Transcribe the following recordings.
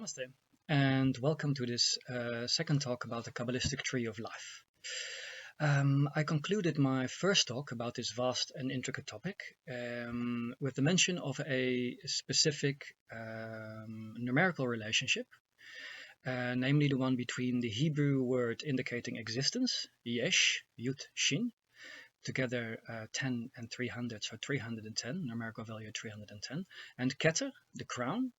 Namaste, and welcome to this second talk about the Kabbalistic tree of life. I concluded my first talk about this vast and intricate topic with the mention of a specific numerical relationship, namely the one between the Hebrew word indicating existence, yesh, yud, shin, together 10 and 300, so 310, numerical value 310, and Keter, the crown,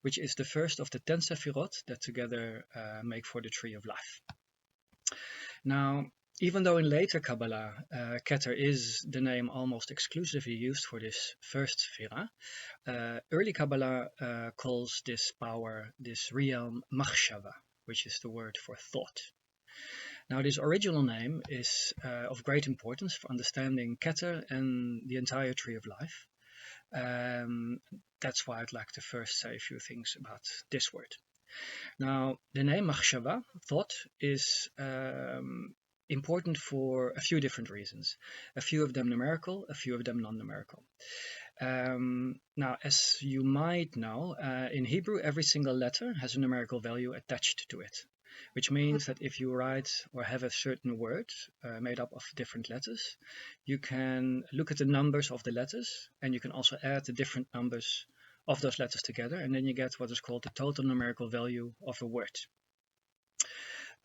which is the first of the 10 sefirot that together make for the tree of life. Now, even though in later Kabbalah, Keter is the name almost exclusively used for this first sefirah, early Kabbalah calls this power, this realm, Machshavah, which is the word for thought. Now, this original name is of great importance for understanding Keter and the entire tree of life. That's why I'd like to first say a few things about this word. Now, the name Machshavah, thought, is important for a few different reasons. A few of them numerical, a few of them non-numerical. Now, as you might know, in Hebrew, every single letter has a numerical value attached to it, which means that if you write or have a certain word made up of different letters, you can look at the numbers of the letters, and you can also add the different numbers of those letters together, and then you get what is called the total numerical value of a word.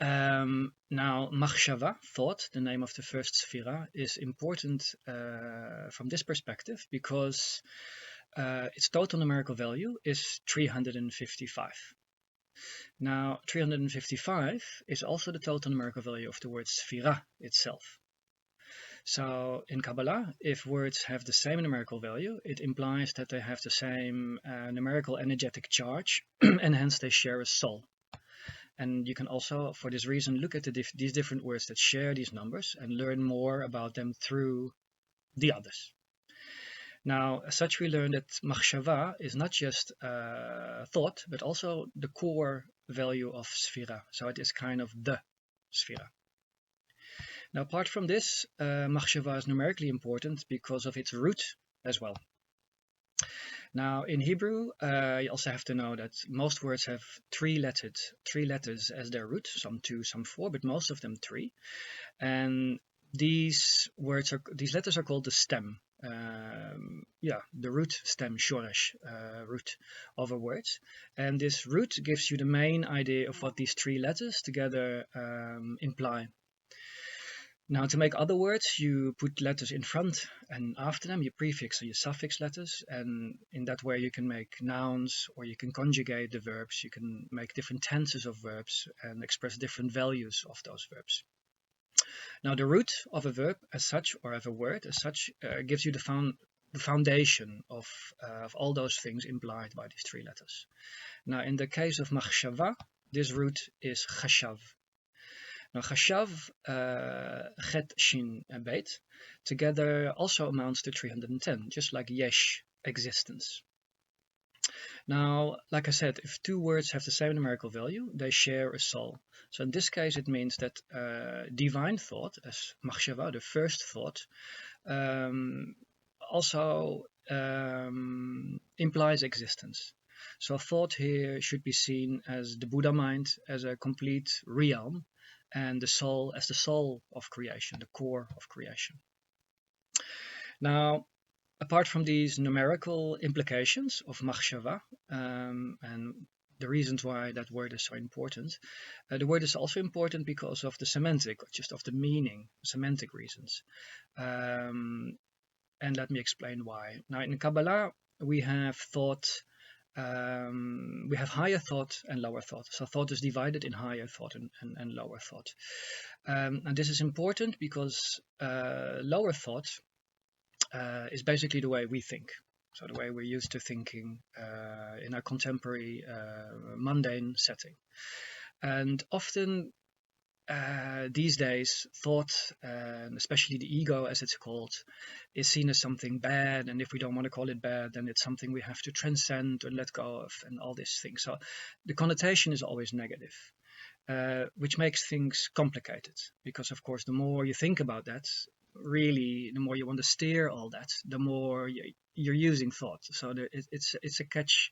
Now, Machshavah, thought, the name of the first sefirah, is important from this perspective because its total numerical value is 355. Now, 355 is also the total numerical value of the word sefirah itself. So in Kabbalah, if words have the same numerical value, it implies that they have the same numerical energetic charge, and hence they share a soul. And you can also, for this reason, look at these different words that share these numbers and learn more about them through the others. Now, as such, we learn that Machshavah is not just thought, but also the core value of sefirah. So it is kind of the sefirah. Now, apart from this, Machshavah is numerically important because of its root as well. Now, in Hebrew, you also have to know that most words have three letters as their root, some 2, some 4, but most of them 3. And these letters are called the stem. The root stem, shoresh, root of a word. And this root gives you the main idea of what these 3 letters together imply. Now, to make other words, you put letters in front and after them, you prefix or you suffix letters, and in that way you can make nouns, or you can conjugate the verbs, you can make different tenses of verbs and express different values of those verbs. Now, the root of a verb as such, or of a word as such, gives you the foundation of all those things implied by these 3 letters. Now, in the case of Machshavah, this root is chashav. Now, chashav, chet, shin, and beit, together also amounts to 310, just like yesh, existence. Now, like I said, if 2 words have the same numerical value, they share a soul. So in this case, it means that divine thought, as Machshavah, the first thought, also implies existence. So thought here should be seen as the Buddha mind, as a complete realm, and the soul as the soul of creation, the core of creation. Now, apart from these numerical implications of Machshavah, and the reasons why that word is so important, the word is also important because of the semantic, or just of the meaning, semantic reasons. And let me explain why. Now, in Kabbalah, we have thought, we have higher thought and lower thought. So thought is divided in higher thought and lower thought. And this is important because lower thought is basically the way we think. So the way we're used to thinking in our contemporary mundane setting. And often these days, thought, and especially the ego as it's called, is seen as something bad, and if we don't want to call it bad, then it's something we have to transcend and let go of, and all these things. So the connotation is always negative, which makes things complicated, because of course the more you think about that, really, the more you want to steer all that, the more you're using thought. So it's a catch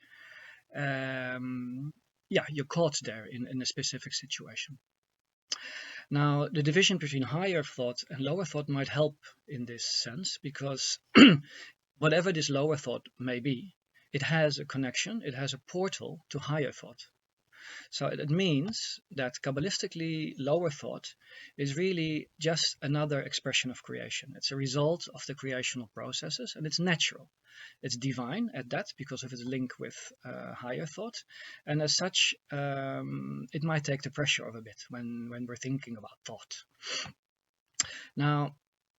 you're caught there in a specific situation. Now, the division between higher thought and lower thought might help in this sense, because whatever this lower thought may be, it has a connection, it has a portal to higher thought. So it means that Kabbalistically, lower thought is really just another expression of creation. It's a result of the creational processes, and it's natural. It's divine at that because of its link with higher thought, and as such, it might take the pressure off a bit when we're thinking about thought. Now,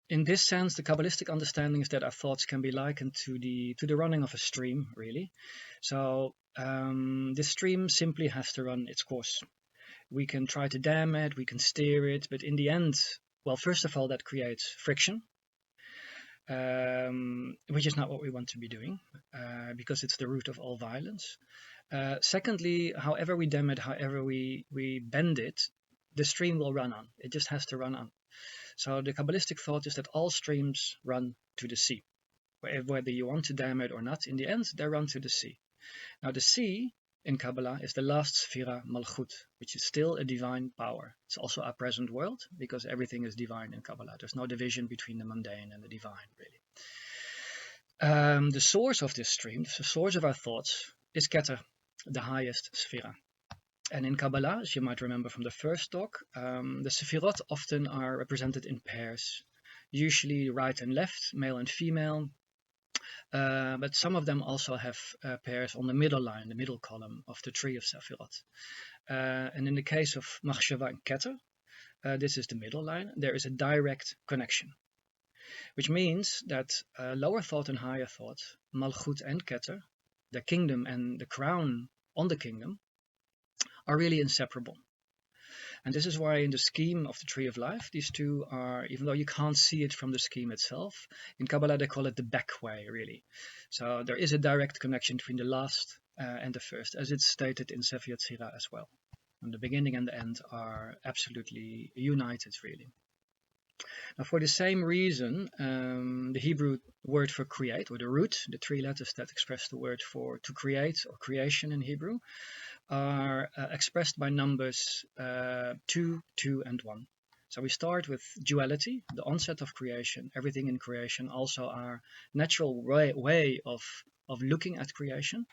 in this sense, the Kabbalistic understanding is that our thoughts can be likened to the running of a stream, really. So this stream simply has to run its course. We can try to dam it, we can steer it, but in the end, well, first of all, that creates friction, which is not what we want to be doing, because it's the root of all violence. Secondly, however we dam it, however we bend it, the stream will run on. It just has to run on. So the Kabbalistic thought is that all streams run to the sea. Whether you want to dam it or not, in the end, they run to the sea. Now the sea in Kabbalah is the last sefirah, Malchut, which is still a divine power. It's also our present world, because everything is divine in Kabbalah. There's no division between the mundane and the divine, really. The source of this stream, the source of our thoughts, is Keter, the highest sefirah. And in Kabbalah, as you might remember from the first talk, the sefirot often are represented in pairs, usually right and left, male and female, but some of them also have pairs on the middle line, the middle column of the tree of sefirot. And in the case of Machshavah and Keter, this is the middle line, there is a direct connection, which means that lower thought and higher thought, Malchut and Keter, the kingdom and the crown on the kingdom, are really inseparable. And this is why in the scheme of the tree of life, these two are, even though you can't see it from the scheme itself, in Kabbalah they call it the back way, really. So there is a direct connection between the last and the first, as it's stated in Sefer Yetsirah as well. And the beginning and the end are absolutely united, really. Now, for the same reason, the Hebrew word for create, or the root, the three letters that express the word for to create or creation in Hebrew, are expressed by numbers 2, 2, and 1. So we start with duality, the onset of creation, everything in creation, also our natural way of looking at creation.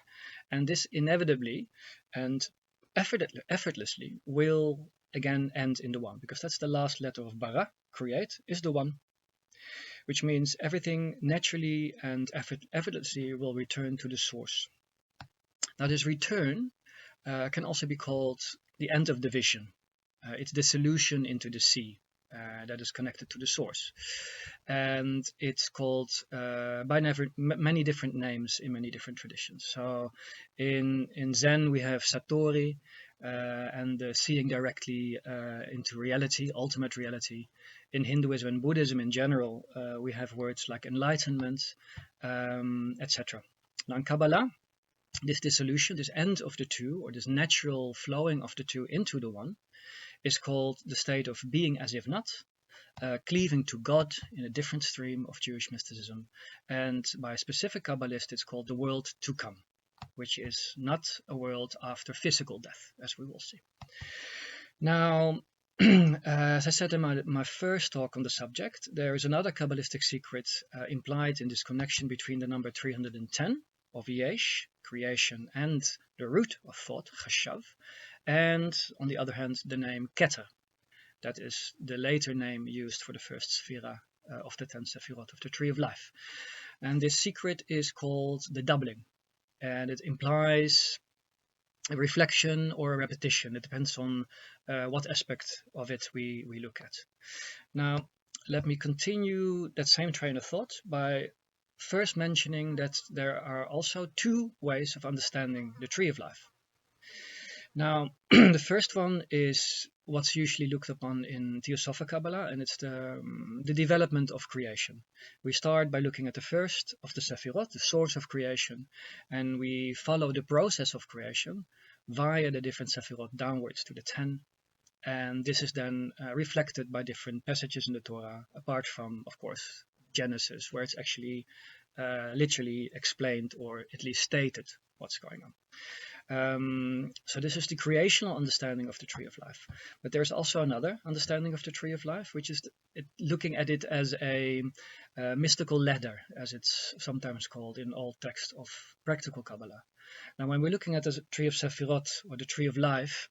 And this inevitably and effortlessly will again end in the 1, because that's the last letter of bara, create, is the 1, which means everything naturally and effortlessly will return to the source. Now this return can also be called the end of division. It's dissolution into the sea that is connected to the source. And it's called by many different names in many different traditions. So in Zen we have Satori, and seeing directly into reality, ultimate reality. In Hinduism and Buddhism in general, we have words like enlightenment, etc. Now in Kabbalah, this dissolution, this end of the two, or this natural flowing of the two into the 1, is called the state of being as if not, cleaving to God in a different stream of Jewish mysticism. And by a specific Kabbalist, it's called the world to come, which is not a world after physical death, as we will see. Now, as I said in my first talk on the subject, there is another Kabbalistic secret implied in this connection between the number 310 of Yesh, creation, and the root of thought, Chashav, and on the other hand, the name Keter. That is the later name used for the first sefirah of the 10 sefirot of the tree of life. And this secret is called the doubling, and it implies a reflection or a repetition. It depends on what aspect of it we look at. Now, let me continue that same train of thought by first mentioning that there are also 2 ways of understanding the tree of life. Now, the first one is what's usually looked upon in Theosophic Kabbalah, and it's the development of creation. We start by looking at the first of the sefirot, the source of creation, and we follow the process of creation via the different sefirot downwards to the 10. And this is then reflected by different passages in the Torah, apart from, of course, Genesis, where it's actually literally explained or at least stated what's going on. So this is the creational understanding of the tree of life. But there's also another understanding of the tree of life, which is looking at it as a mystical ladder, as it's sometimes called in all texts of practical Kabbalah. Now, when we're looking at the tree of sefirot, or the tree of life,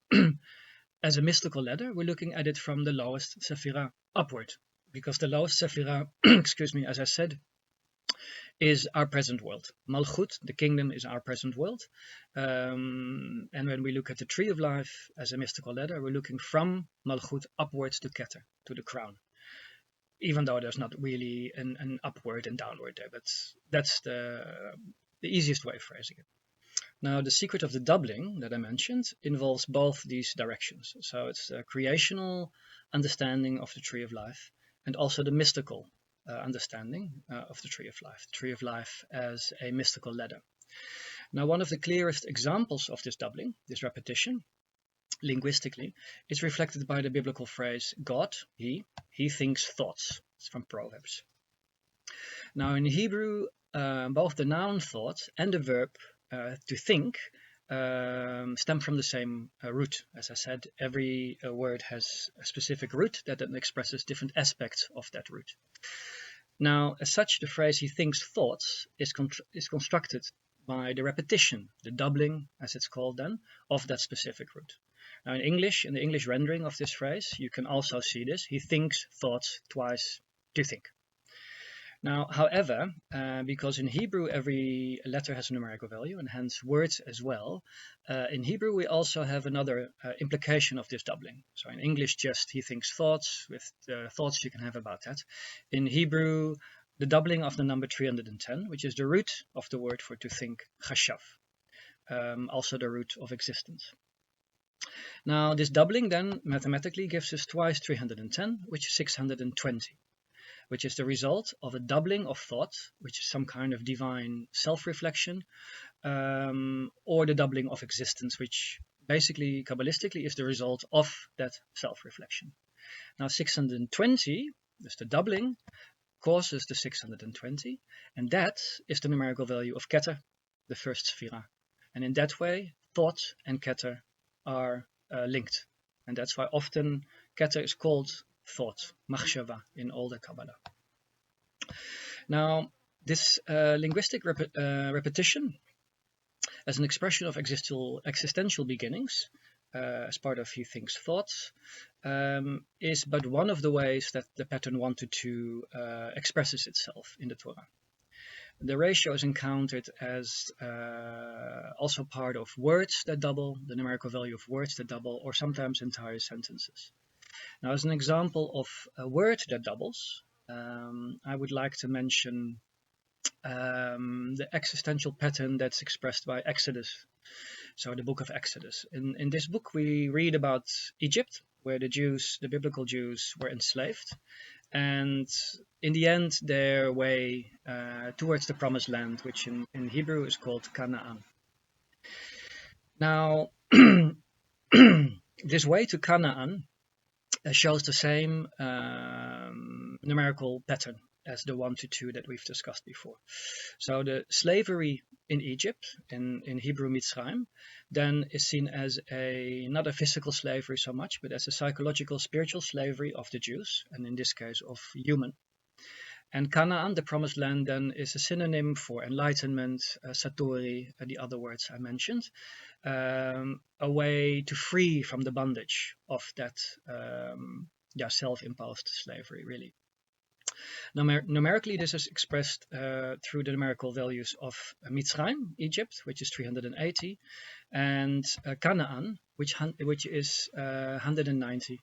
as a mystical ladder, we're looking at it from the lowest sefirah upward, because the lowest sefirah, excuse me, as I said, is our present world. Malchut, the kingdom, is our present world. And when we look at the tree of life as a mystical ladder, we're looking from Malchut upwards to Keter, to the crown. Even though there's not really an upward and downward there, but that's the easiest way of phrasing it. Now, the secret of the doubling that I mentioned involves both these directions. So it's a creational understanding of the tree of life, and also the mystical understanding of the tree of life as a mystical ladder. Now, one of the clearest examples of this doubling, this repetition, linguistically, is reflected by the biblical phrase, God, he thinks thoughts. It's from Proverbs. Now, in Hebrew, both the noun thought and the verb to think stem from the same root. As I said, every word has a specific root that then expresses different aspects of that root. Now, as such, the phrase he thinks thoughts is constructed by the repetition, the doubling, as it's called then, of that specific root. Now, in English, in the English rendering of this phrase, you can also see this. He thinks thoughts twice to think. Now, however, because in Hebrew every letter has a numerical value, and hence words as well, in Hebrew we also have another implication of this doubling. So in English, just he thinks thoughts, with the thoughts you can have about that. In Hebrew, the doubling of the number 310, which is the root of the word for to think, chashav, also the root of existence. Now, this doubling then mathematically gives us twice 310, which is 620. Which is the result of a doubling of thought, which is some kind of divine self-reflection, or the doubling of existence, which basically, kabbalistically, is the result of that self-reflection. Now, 620, that's the doubling, causes the 620, and that is the numerical value of Keter, the first sefirah. And in that way, thought and Keter are linked. And that's why often Keter is called thought, Machshavah, in older Kabbalah. Now, this linguistic repetition as an expression of existential beginnings, as part of he thinks thoughts, is but one of the ways that the pattern 1 to 2 expresses itself in the Torah. The ratio is encountered as also part of words that double, the numerical value of words that double, or sometimes entire sentences. Now, as an example of a word that doubles, I would like to mention the existential pattern that's expressed by Exodus, so the book of Exodus. In this book, we read about Egypt, where the biblical Jews, were enslaved, and in the end, their way towards the promised land, which in Hebrew is called Canaan. Now, this way to Canaan shows the same numerical pattern as the 1 to 2 that we've discussed before. So the slavery in Egypt, in Hebrew Mitzrayim, then is seen as not a physical slavery so much, but as a psychological, spiritual slavery of the Jews, and in this case of human. And Canaan, the promised land, then is a synonym for enlightenment, satori, the other words I mentioned, a way to free from the bondage of that self-imposed slavery, really. Numerically, this is expressed through the numerical values of Mitzrayim, Egypt, which is 380, and Canaan, which is 190.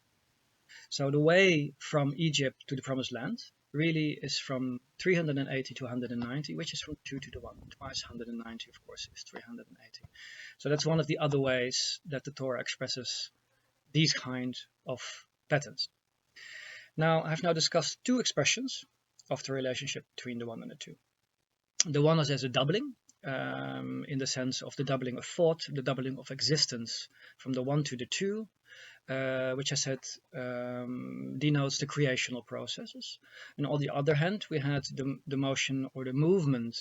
So the way from Egypt to the promised land really is from 380 to 190, which is from 2 to the 1. Twice 190, of course, is 380. So that's one of the other ways that the Torah expresses these kind of patterns. Now, I've now discussed two expressions of the relationship between the 1 and the 2. The one is as a doubling, in the sense of the doubling of thought, the doubling of existence from the 1 to the 2, which I said denotes the creational processes. And on the other hand, we had the motion or the movement,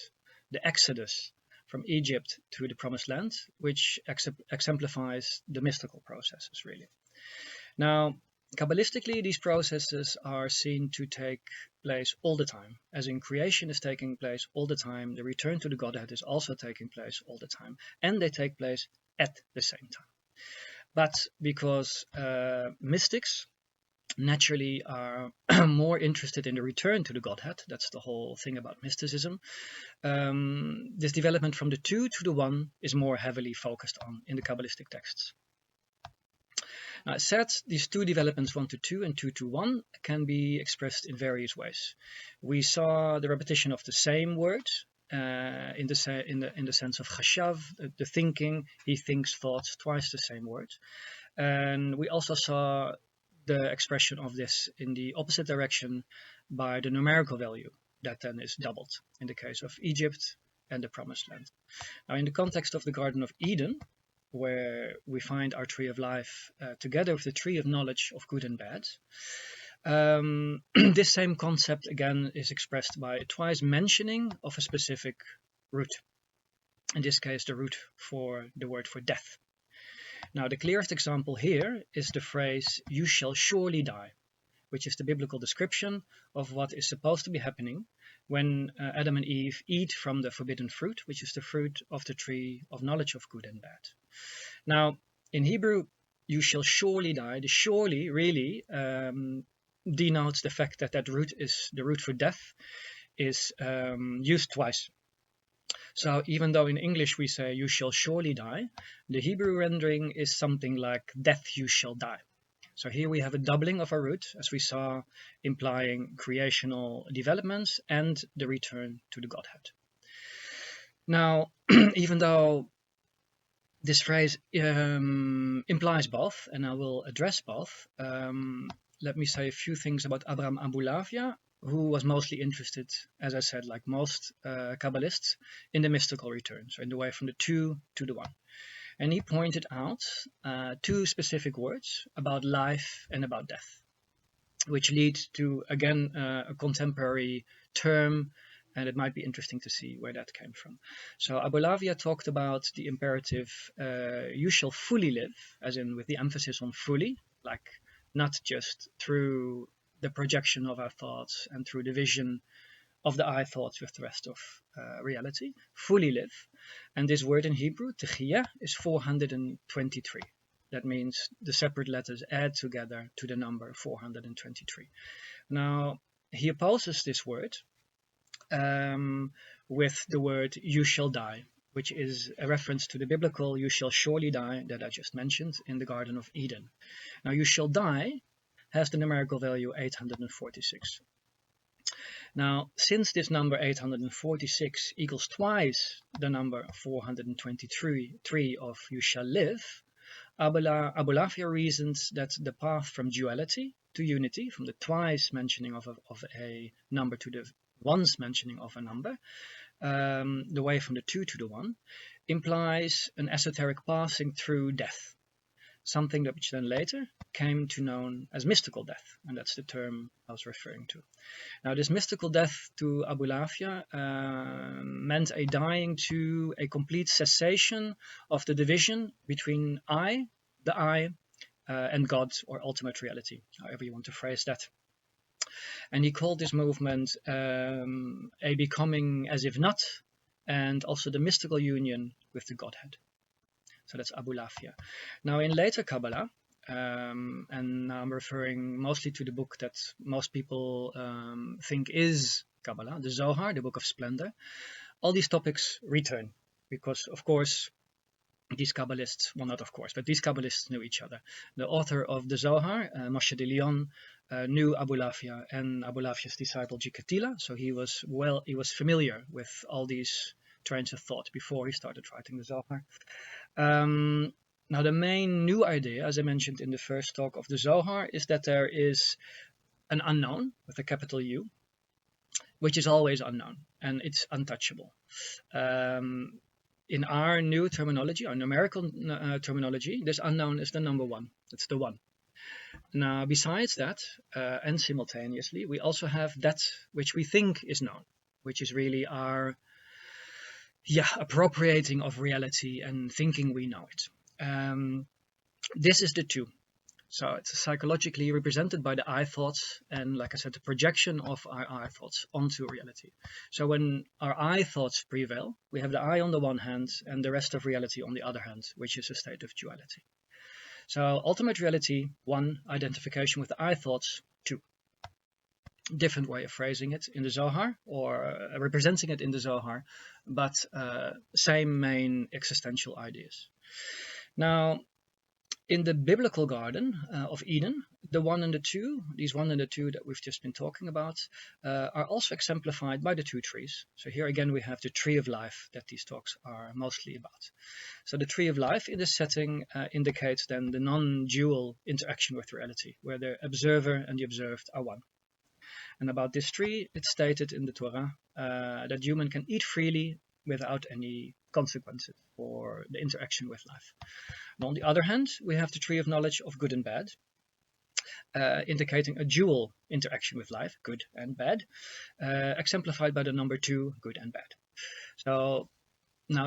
the exodus from Egypt to the Promised Land, which exemplifies the mystical processes, really. Now, Kabbalistically, these processes are seen to take place all the time, as in creation is taking place all the time, the return to the Godhead is also taking place all the time, and they take place at the same time. But because mystics naturally are more interested in the return to the Godhead, that's the whole thing about mysticism, this development from the two to the one is more heavily focused on in the Kabbalistic texts. Now, I said these two developments, 1 to 2 and 2 to 1, can be expressed in various ways. We saw the repetition of the same word in the sense of chashav, the thinking. He thinks thoughts, twice the same word. And we also saw the expression of this in the opposite direction by the numerical value that then is doubled in the case of Egypt and the Promised Land. Now, in the context of the Garden of Eden, where we find our tree of life together with the tree of knowledge of good and bad, this same concept again is expressed by twice mentioning of a specific root. In this case, the root for the word for death. Now, the clearest example here is the phrase, "You shall surely die," which is the biblical description of what is supposed to be happening when Adam and Eve eat from the forbidden fruit, which is the fruit of the tree of knowledge of good and bad. Now, in Hebrew, "you shall surely die," the surely really denotes the fact that that root is the root for death is used twice. So even though in English we say "you shall surely die," the Hebrew rendering is something like "death you shall die." So here we have a doubling of our root, as we saw, implying creational developments and the return to the Godhead. Now, even though this phrase implies both, and I will address both, let me say a few things about Abraham Abulafia, who was mostly interested, as I said, like most Kabbalists, in the mystical return, so in the way from the two to the one. And he pointed out two specific words about life and about death, which lead to, again, a contemporary term, and it might be interesting to see where that came from. So Abulafia talked about the imperative, "you shall fully live," as in with the emphasis on fully, like not just through the projection of our thoughts and through the vision of the eye thoughts with the rest of reality, fully live. And this word in Hebrew, techiyah, is 423. That means the separate letters add together to the number 423. Now, he opposes this word with the word "you shall die," which is a reference to the biblical "you shall surely die" that I just mentioned in the Garden of Eden. Now, "you shall die" has the numerical value 846. Now, since this number 846 equals twice the number 423 of "you shall live," Abulafia reasons that the path from duality to unity, from the twice mentioning of a number to the once mentioning of a number, the way from the two to the one, implies an esoteric passing through death, something that which then later came to known as mystical death, and that's the term I was referring to. Now, this mystical death to Abulafia meant a dying to a complete cessation of the division between the I, and God, or ultimate reality, however you want to phrase that. And he called this movement a becoming as if not, and also the mystical union with the Godhead. So that's Abulafia. Now, in later Kabbalah, and now I'm referring mostly to the book that most people think is Kabbalah, the Zohar, the Book of Splendor, all these topics return, because, of course, these Kabbalists, well, not of course, but these Kabbalists knew each other. The author of the Zohar, Moshe de Leon, knew Abulafia and Abulafia's disciple Keter, so he was familiar with all these trains of thought before he started writing the Zohar. Now, the main new idea, as I mentioned in the first talk of the Zohar, is that there is an unknown with a capital U, which is always unknown, and it's untouchable. In our new terminology, our numerical terminology, this unknown is the number one. It's the one. Now, besides that, and simultaneously, we also have that which we think is known, which is really our appropriating of reality and thinking we know it. This is the two. So it's psychologically represented by the I thoughts, and like I said, the projection of our I thoughts onto reality. So when our I thoughts prevail, we have the I on the one hand and the rest of reality on the other hand, which is a state of duality. So ultimate reality, 1, identification with the I thoughts, 2. Different way of phrasing it in the Zohar, or representing it in the Zohar, but same main existential ideas. Now, in the biblical Garden of Eden, the 1 and the 2, these 1 and the 2 that we've just been talking about, are also exemplified by the 2 trees. So here again we have the tree of life that these talks are mostly about. So the tree of life in this setting indicates then the non-dual interaction with reality, where the observer and the observed are one. And about this tree, it's stated in the Torah that human can eat freely without any consequences for the interaction with life. And on the other hand, we have the tree of knowledge of good and bad, indicating a dual interaction with life, good and bad, exemplified by the number 2, good and bad. So now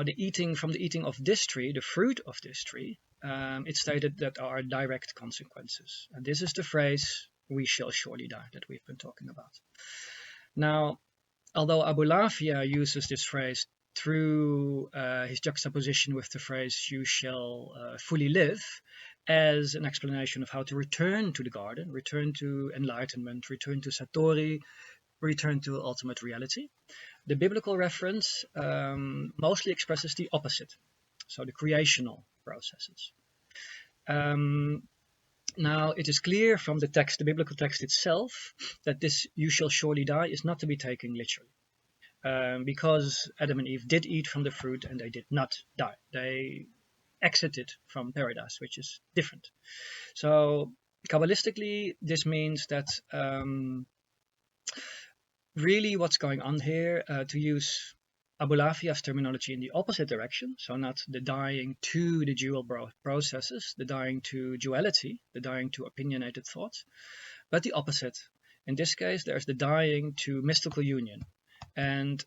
from the eating of this tree, the fruit of this tree, it's stated that there are direct consequences. And this is the phrase, we shall surely die, that we've been talking about. Now, although Abulafia uses this phrase through his juxtaposition with the phrase, you shall fully live, as an explanation of how to return to the garden, return to enlightenment, return to Satori, return to ultimate reality, the biblical reference mostly expresses the opposite, so the creational processes. Now, it is clear from the text, the biblical text itself, that this you shall surely die is not to be taken literally. Because Adam and Eve did eat from the fruit and they did not die. They exited from paradise, which is different. So, Kabbalistically, this means that really what's going on here, to use Abulafia's terminology in the opposite direction, so not the dying to the dual processes, the dying to duality, the dying to opinionated thoughts, but the opposite. In this case, there's the dying to mystical union. And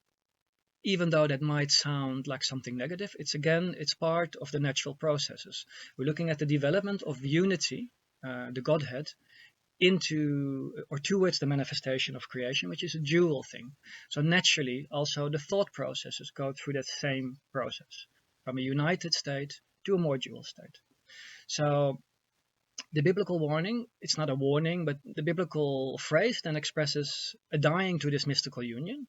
even though that might sound like something negative, it's part of the natural processes. We're looking at the development of unity, the Godhead, into or towards the manifestation of creation, which is a dual thing. So naturally, also the thought processes go through that same process, from a united state to a more dual state. So the biblical warning, it's not a warning, but the biblical phrase then expresses a dying to this mystical union,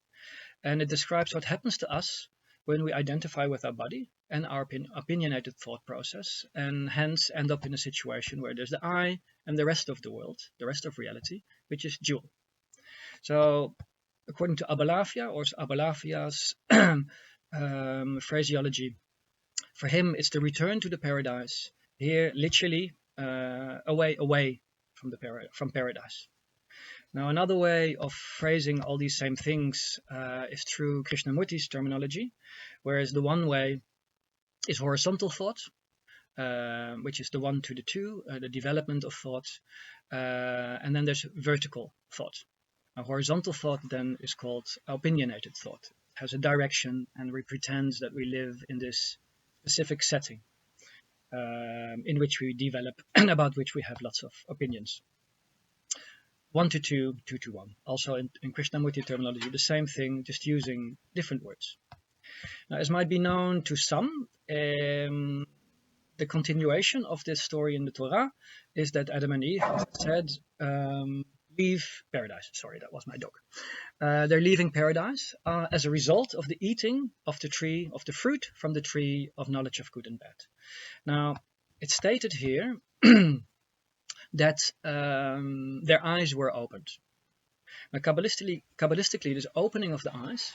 and it describes what happens to us when we identify with our body and our opinionated thought process, and hence end up in a situation where there's the I and the rest of the world, the rest of reality, which is dual. So according to Abulafia, or Abulafia's phraseology, for him it's the return to the paradise, here literally away from paradise. Now, another way of phrasing all these same things is through Krishnamurti's terminology, whereas the one way is horizontal thought, which is the 1 to the 2, the development of thought, and then there's vertical thought. A horizontal thought then is called opinionated thought. It has a direction, and we pretend that we live in this specific setting in which we develop and about which we have lots of opinions. 1 to 2, 2 to 1. Also in Krishnamurti terminology, the same thing, just using different words. Now, as might be known to some, the continuation of this story in the Torah is that Adam and Eve, as I said, leave paradise. Sorry, that was my dog. They're leaving paradise as a result of the eating of the tree, of the fruit from the tree of knowledge of good and bad. Now, it's stated here that their eyes were opened. Now, Kabbalistically, this opening of the eyes,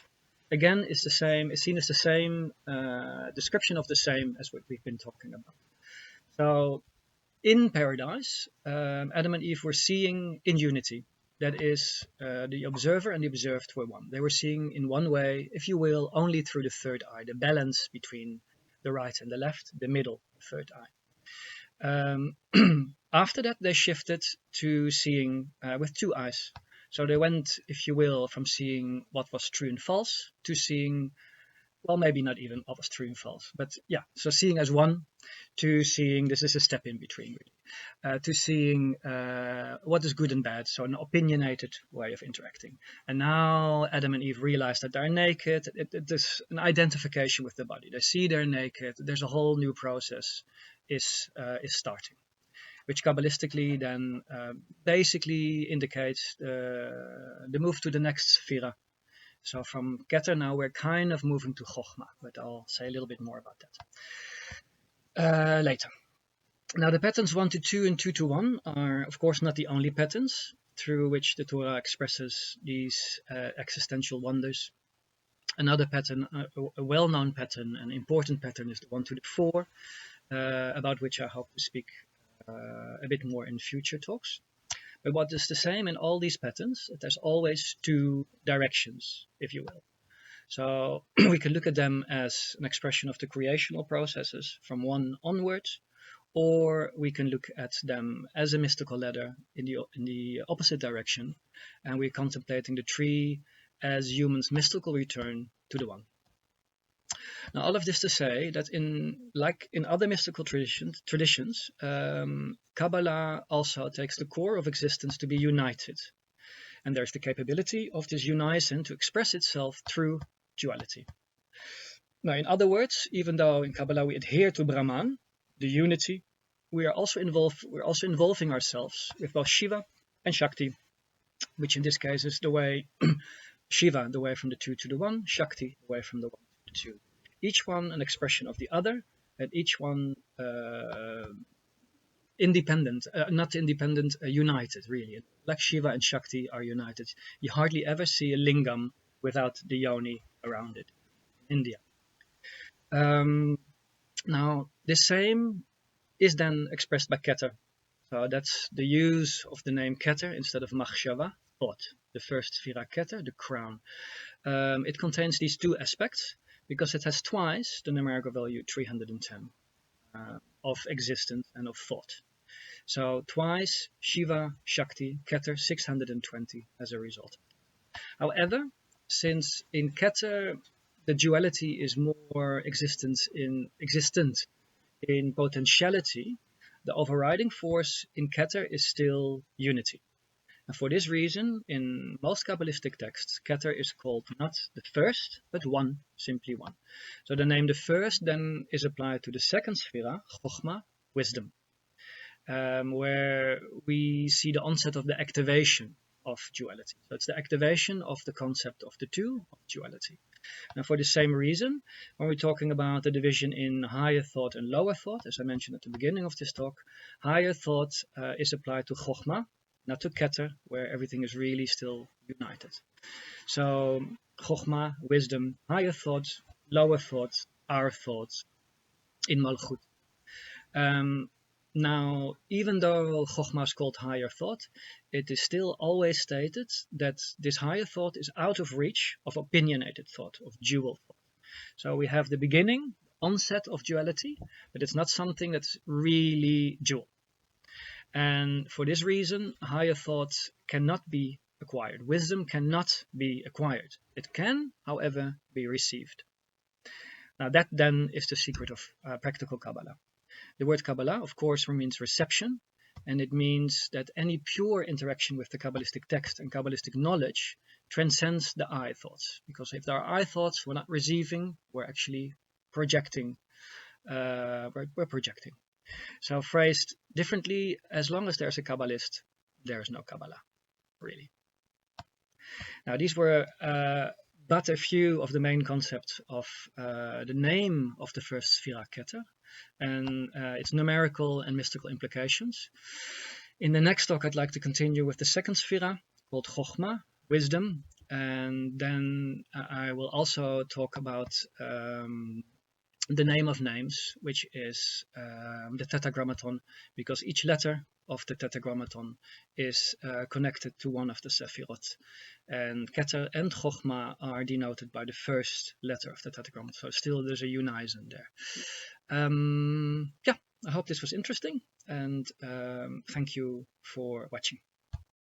again, is seen as the same description of the same as what we've been talking about. So, in paradise, Adam and Eve were seeing in unity. That is, the observer and the observed were one. They were seeing in one way, if you will, only through the third eye, the balance between the right and the left, the middle, the third eye. After that, they shifted to seeing with 2 eyes. So they went, if you will, from seeing what was true and false to seeing well, maybe not even always true and false, but yeah, so seeing as one, to seeing this is a step in between, really, to seeing what is good and bad, so an opinionated way of interacting. And now Adam and Eve realize that they're naked. It is an identification with the body. They see they're naked. There's a whole new process is starting, which kabbalistically then basically indicates the move to the next sefirah. So from Keter now we're kind of moving to Chokhmah, but I'll say a little bit more about that later. Now the patterns 1 to 2 and 2 to 1 are of course not the only patterns through which the Torah expresses these existential wonders. Another pattern, a well-known pattern, an important pattern, is the 1 to the 4, about which I hope to speak a bit more in future talks. But what is the same in all these patterns? There's always two directions, if you will. So we can look at them as an expression of the creational processes from 1 onwards, or we can look at them as a mystical ladder in the opposite direction, and we're contemplating the 3 as humans' mystical return to the 1. Now, all of this to say that like in other mystical traditions, Kabbalah also takes the core of existence to be united. And there's the capability of this unison to express itself through duality. Now, in other words, even though in Kabbalah we adhere to Brahman, the unity, we're also involving ourselves with both Shiva and Shakti, which in this case is the way Shiva, the way from the 2 to the 1, Shakti, the way from the 1 to the 2. Each one an expression of the other, and each one independent, not independent, united, really. Like Shiva and Shakti are united. You hardly ever see a lingam without the yoni around it in India. Now, the same is then expressed by Keter. So that's the use of the name Keter instead of Machshavah, thought. The first sefirah Keter, the crown. It contains these 2 aspects, because it has twice the numerical value 310 of existence and of thought. So twice Shiva, Shakti, Keter, 620 as a result. However, since in Keter the duality is more existent in potentiality, the overriding force in Keter is still unity. And for this reason, in most Kabbalistic texts, Keter is called not the first, but 1, simply 1. So the name the first then is applied to the second sefirah, Chokhmah, wisdom, where we see the onset of the activation of duality. So it's the activation of the concept of the 2, of duality. And for the same reason, when we're talking about the division in higher thought and lower thought, as I mentioned at the beginning of this talk, higher thought is applied to Chokhmah, not to Keter, where everything is really still united. So Chokhmah, wisdom, higher thoughts, lower thoughts, our thoughts in Malchut. Now, even though Chokhmah is called higher thought, it is still always stated that this higher thought is out of reach of opinionated thought, of dual thought. So we have the beginning, onset of duality, but it's not something that's really dual. And for this reason, higher thoughts cannot be acquired. Wisdom cannot be acquired. It can, however, be received. Now that then is the secret of practical Kabbalah. The word Kabbalah, of course, means reception, and it means that any pure interaction with the Kabbalistic text and Kabbalistic knowledge transcends the I thoughts. Because if there are I thoughts, we're not receiving, we're actually projecting. We're projecting. So phrased differently, as long as there's a Kabbalist, there's no Kabbalah, really. Now these were but a few of the main concepts of the name of the first sefirah Keter and its numerical and mystical implications. In the next talk, I'd like to continue with the second sefirah called Chokhmah, wisdom, and then I will also talk about the name of names, which is the tetragrammaton, because each letter of the tetragrammaton is connected to one of the sefirot. And Keter and Chokhmah are denoted by the first letter of the tetragrammaton, so still there's a unison there. Yeah, I hope this was interesting, and thank you for watching.